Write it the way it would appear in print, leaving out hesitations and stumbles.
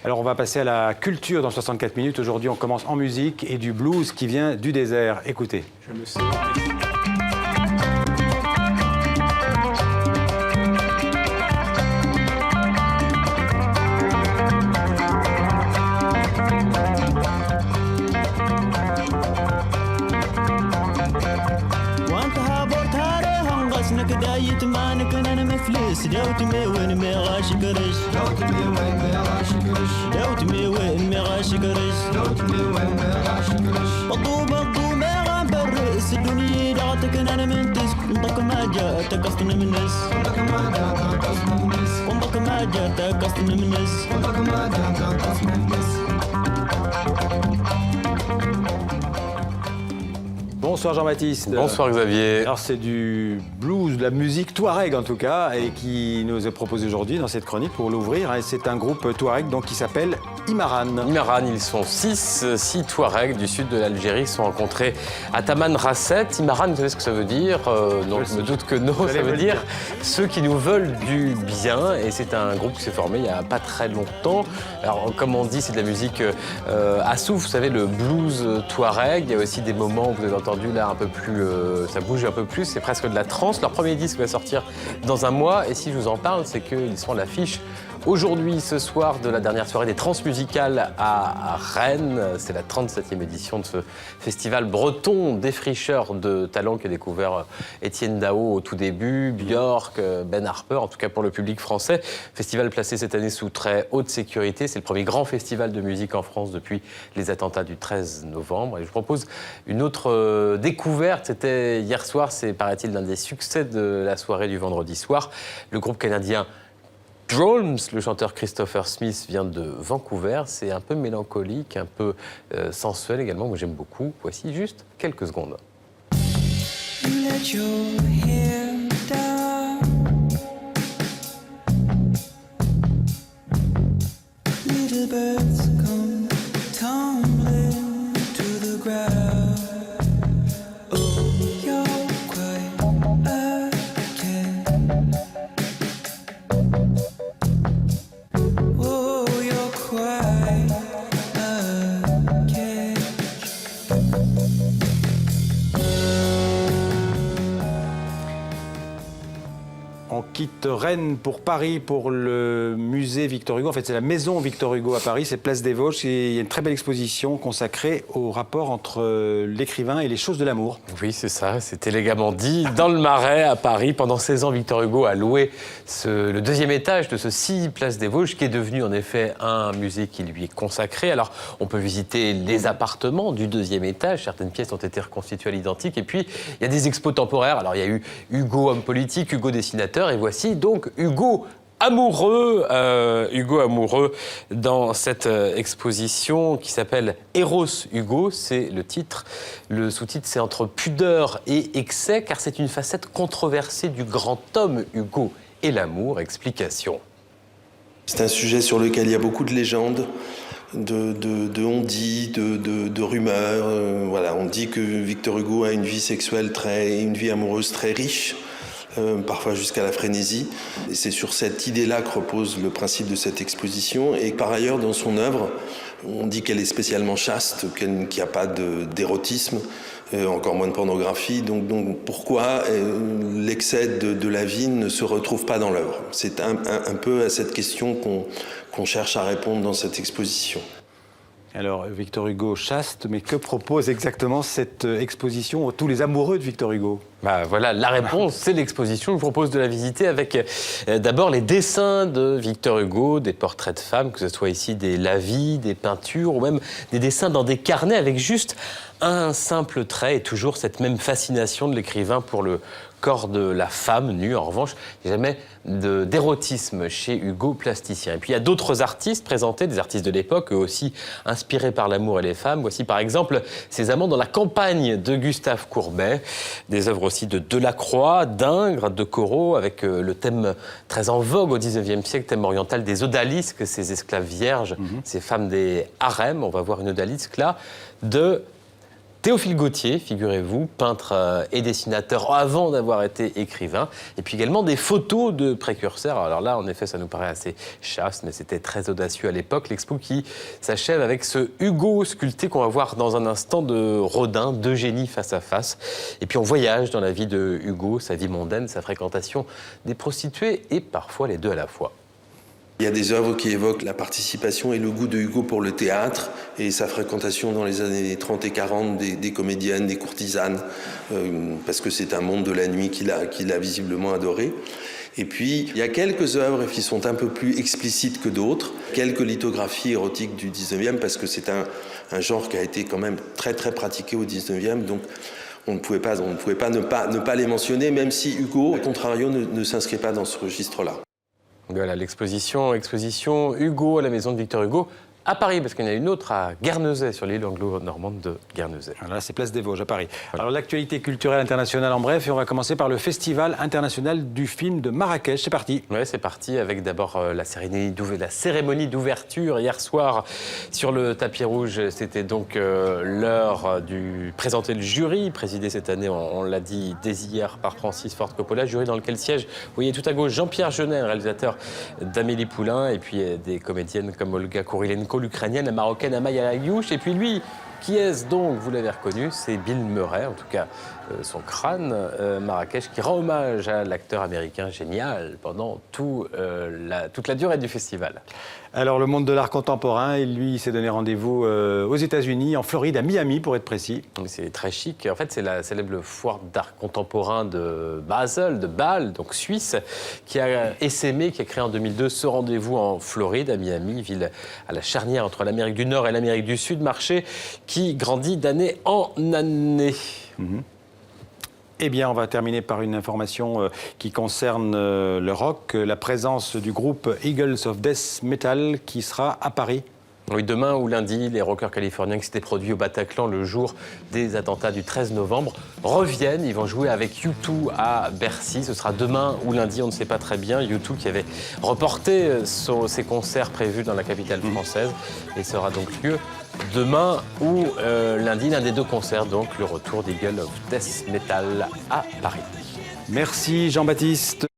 Alors on va passer à la culture dans 64 minutes. Aujourd'hui on commence en musique et du blues qui vient du désert. Écoutez. Je me sais. Bonsoir Jean-Baptiste. Bonsoir Xavier. Alors c'est du blues, de la musique touareg en tout cas, et qui nous est proposé aujourd'hui dans cette chronique pour l'ouvrir. Et c'est un groupe touareg donc, qui s'appelle Imaran. Imaran, ils sont six touaregs du sud de l'Algérie qui sont rencontrés à Taman Rasset. Imaran, vous savez ce que ça veut dire? Non, je me doute que non, ça veut dire ceux qui nous veulent du bien. Et c'est un groupe qui s'est formé il n'y a pas très longtemps. Alors comme on dit, c'est de la musique à souffle, vous savez, le blues touareg. Il y a aussi des moments où vous avez entendu là un peu plus, ça bouge un peu plus, c'est presque de la trance. Leur premier disque va sortir dans un mois et si je vous en parle, c'est qu'ils sont à l'affiche aujourd'hui, ce soir, de la dernière soirée des Transmusicales à Rennes. C'est la 37e édition de ce festival breton défricheur de talents qu'a découvert Étienne Dao au tout début, Björk, Ben Harper, en tout cas pour le public français. Festival placé cette année sous très haute sécurité. C'est le premier grand festival de musique en France depuis les attentats du 13 novembre. Et je vous propose une autre découverte. C'était hier soir, c'est paraît-il l'un des succès de la soirée du vendredi soir. Le groupe canadien Drones, le chanteur Christopher Smith vient de Vancouver. C'est un peu mélancolique, un peu sensuel également. Moi, j'aime beaucoup. Voici juste quelques secondes. On quitte Rennes pour Paris, pour le musée Victor Hugo. En fait, c'est la maison Victor Hugo à Paris, c'est Place des Vosges. Et il y a une très belle exposition consacrée au rapport entre l'écrivain et les choses de l'amour. Oui, c'est ça, c'est élégamment dit. Dans le Marais, à Paris, pendant 16 ans, Victor Hugo a loué le deuxième étage de ce Place des Vosges, qui est devenu en effet un musée qui lui est consacré. Alors, on peut visiter les appartements du deuxième étage. Certaines pièces ont été reconstituées à l'identique. Et puis, il y a des expos temporaires. Alors, il y a eu Hugo, homme politique, Hugo, dessinateur. Et voici donc Hugo amoureux, dans cette exposition qui s'appelle Eros Hugo, c'est le titre. Le sous-titre, c'est entre pudeur et excès, car c'est une facette controversée du grand homme Hugo et l'amour. Explication. C'est un sujet sur lequel il y a beaucoup de légendes, de on-dit, de rumeurs. Voilà, on dit que Victor Hugo a une vie sexuelle une vie amoureuse très riche. Parfois jusqu'à la frénésie. Et c'est sur cette idée-là que repose le principe de cette exposition. Et par ailleurs, dans son œuvre, on dit qu'elle est spécialement chaste, qu'il n'y a pas d'érotisme, encore moins de pornographie. Donc pourquoi l'excès de la vie ne se retrouve pas dans l'œuvre? C'est un peu à cette question qu'on cherche à répondre dans cette exposition. Alors, Victor Hugo chaste, mais que propose exactement cette exposition à tous les amoureux de Victor Hugo? Voilà, la réponse, c'est l'exposition. Je vous propose de la visiter avec d'abord les dessins de Victor Hugo, des portraits de femmes, que ce soit ici des lavis, des peintures, ou même des dessins dans des carnets avec juste un simple trait et toujours cette même fascination de l'écrivain pour le corps de la femme nue. En revanche, il n'y a jamais d'érotisme chez Hugo, plasticien. Et puis il y a d'autres artistes présentés, des artistes de l'époque, eux aussi inspirés par l'amour et les femmes. Voici par exemple Ces amants dans la campagne de Gustave Courbet, des œuvres aussi de Delacroix, d'Ingres, de Corot, avec le thème très en vogue au XIXe siècle, thème oriental des odalisques, ces esclaves vierges, ces femmes des harems. On va voir une odalisque là de Théophile Gautier, figurez-vous, peintre et dessinateur avant d'avoir été écrivain. Et puis également des photos de précurseurs. Alors là, en effet, ça nous paraît assez chaste, mais c'était très audacieux à l'époque. L'expo qui s'achève avec ce Hugo sculpté qu'on va voir dans un instant de Rodin, deux génies face à face. Et puis on voyage dans la vie de Hugo, sa vie mondaine, sa fréquentation des prostituées et parfois les deux à la fois. Il y a des œuvres qui évoquent la participation et le goût de Hugo pour le théâtre et sa fréquentation dans les années 30 et 40 des comédiennes, des courtisanes, parce que c'est un monde de la nuit qu'il a visiblement adoré. Et puis, il y a quelques œuvres qui sont un peu plus explicites que d'autres, quelques lithographies érotiques du 19e, parce que c'est un genre qui a été quand même très très pratiqué au 19e, donc on ne pouvait pas ne pas les mentionner, même si Hugo, au contrario, ne s'inscrit pas dans ce registre-là. Voilà, l'exposition Hugo à la maison de Victor Hugo à Paris, parce qu'il y en a une autre à Guernesey, sur l'île anglo-normande de Guernesey. Là, c'est Place des Vosges, à Paris. Voilà. Alors, l'actualité culturelle internationale en bref, et on va commencer par le Festival international du film de Marrakech. C'est parti. Oui, c'est parti avec d'abord la cérémonie d'ouverture hier soir sur le tapis rouge. C'était donc l'heure du présenter le jury, présidé cette année, on l'a dit dès hier, par Francis Ford Coppola, jury dans lequel siège, vous voyez tout à gauche, Jean-Pierre Jeunet, réalisateur d'Amélie Poulain, et puis des comédiennes comme Olga Kurilenko, l'Ukrainienne, la Marocaine Amaya Ayouch, et puis lui, qui est-ce donc? Vous l'avez reconnu, c'est Bill Murray, en tout cas son crâne, Marrakech, qui rend hommage à l'acteur américain génial pendant toute la durée du festival. Alors, le monde de l'art contemporain, il s'est donné rendez-vous aux États-Unis, en Floride, à Miami, pour être précis. C'est très chic. En fait, c'est la célèbre foire d'art contemporain de Basel, de Bâle, donc suisse, qui a essaimé, qui a créé en 2002 ce rendez-vous en Floride, à Miami, ville à la charnière entre l'Amérique du Nord et l'Amérique du Sud, marché qui grandit d'année en année. Eh bien, on va terminer par une information qui concerne le rock, la présence du groupe Eagles of Death Metal qui sera à Paris. Oui, demain ou lundi, les rockers californiens qui s'étaient produits au Bataclan le jour des attentats du 13 novembre reviennent. Ils vont jouer avec U2 à Bercy. Ce sera demain ou lundi, on ne sait pas très bien. U2 qui avait reporté ses concerts prévus dans la capitale française et sera donc lieu demain ou lundi, l'un des deux concerts, donc le retour d'Eagles of Death Metal à Paris. Merci Jean-Baptiste.